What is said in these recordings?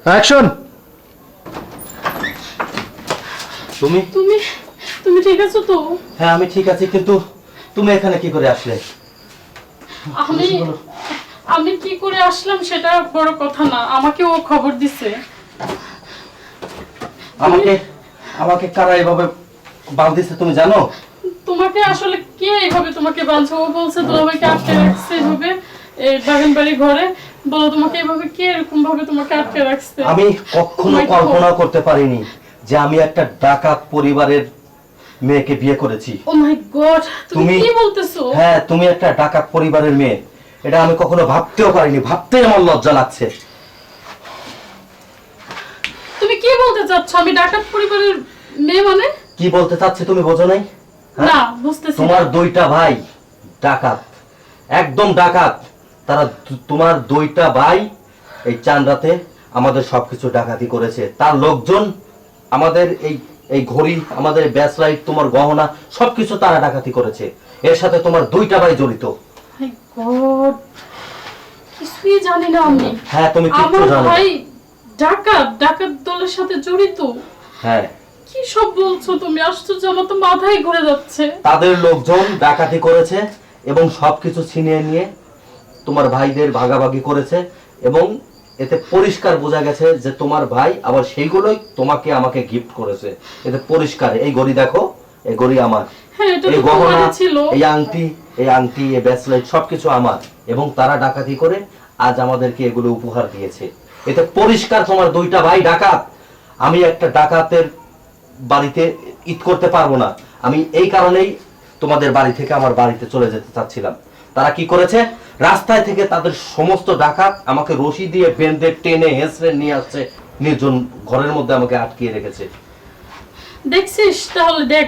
Action. তুমি তুমি তুমি ঠিক আছো তো? হ্যাঁ আমি ঠিক আছি, কিন্তু তুমি এখানে কি করে আসলে? আমি আমি কি করে আসলাম সেটা বড় কথা না, আমাকে ও খবর দিছে। আমাকে আমাকে কারা এভাবে বাঁধিয়েছে তুমি জানো? তোমাকে আসলে কে এইভাবে তোমাকে বাঁধছে? ও বলছে দুলাভাইকে আটকে রাখছে এইভাবে এই বাগান বাড়ি ঘরে। বলো তোমাকে এইভাবে কে এরকম ভাবে তোমাকে আটকে রাখছে? আমি কখনো কল্পনা করতে পারিনি যে আমি একটা ডাকাত পরিবারের মেয়েকে বিয়ে করেছি। ও মাই গড, তুমি কি বলতেছো? হ্যাঁ, তুমি একটা ডাকাত পরিবারের মেয়ে, এটা আমি কখনো ভাবতেও পারিনি, ভাবতেই আমার লজ্জা লাগছে। তুমি কি বলতে চাচ্ছ? আমি ডাকাত পরিবারের মেয়ে মানে? কি বলতে চাচ্ছি তুমি বোঝো নাই? হ্যাঁ? না, বুঝতেছি না। তোমার দুইটা ভাই ডাকাত, একদম ডাকাত। তারা তোমার দুইটা ভাই এই চাঁদরাতে আমাদের সবকিছু ডাকাতি করেছে। তার লোকজন আমাদের এই এই ঘড়ি, আমাদের ব্যাস লাইট, তোমার গহনা সবকিছু তারা ডাকাতি করেছে। এর সাথে তোমার দুইটা ভাই জড়িত। মাই গড, কিছুই জানি না আমি। হ্যাঁ, তুমি কিচ্ছু আমার জানো না। ভাই ডাকাত দলের সাথে জড়িত? হ্যাঁ, কি সব বলছো তুমি? আশ্চর্য, আমার তো মাথায় ঘুরে যাচ্ছে। তাদের লোকজন ডাকাতি করেছে এবং সবকিছু ছিনিয়ে নিয়ে তোমার ভাইদের ভাগাভাগি করেছে, এবং এতে পরিষ্কার বোঝা গেছে যে তোমার ভাই আবার সেইগুলোই তোমাকে আমাকে গিফট করেছে। এতে পরিষ্কার, এই ঘড়ি দেখো, এই ঘড়ি আমার, হ্যাঁ, এটা এই তো গহনা, তোমারই ছিল। এই আংটি, এই ব্রেসলেট সবকিছু আমার, এবং তারা ডাকাতি করে আজ আমাদেরকে এগুলো উপহার দিয়েছে। এতে পরিষ্কার তোমার দুইটা ভাই ডাকাত। আমি একটা ডাকাতের বাড়িতে ঈদ করতে পারবো না, আমি এই কারণেই তোমাদের বাড়ি থেকে আমার বাড়িতে চলে যেতে চাচ্ছিলাম। তারা কি করেছে, রাস্তায় থেকে তাদের সমস্ত ডাকাত আমাকে রশি দিয়ে বেঁধে টেনে হেঁচড়ে নিয়ে আসছে, নির্জন ঘরের মধ্যে আমাকে আটকিয়ে রেখেছে। দেখছিস? তাহলে দেখ,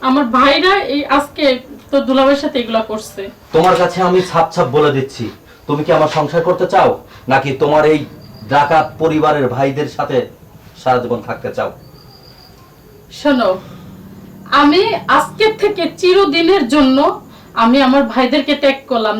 আমার ভাইরা এই আজকে তো দুলাভাইয়ের সাথে এগুলা করছে। তোমার কাছে আমি ছাপ ছাপ বলে দিচ্ছি, তুমি কি আমার সংসার করতে চাও, নাকি তোমার এই ডাকাত পরিবারের ভাইদের সাথে সারা জীবন থাকতে চাও? শোনো, আমি আজকে থেকে চিরদিনের জন্য আমি আমার ভাইদেরকে ত্যাগ করলাম।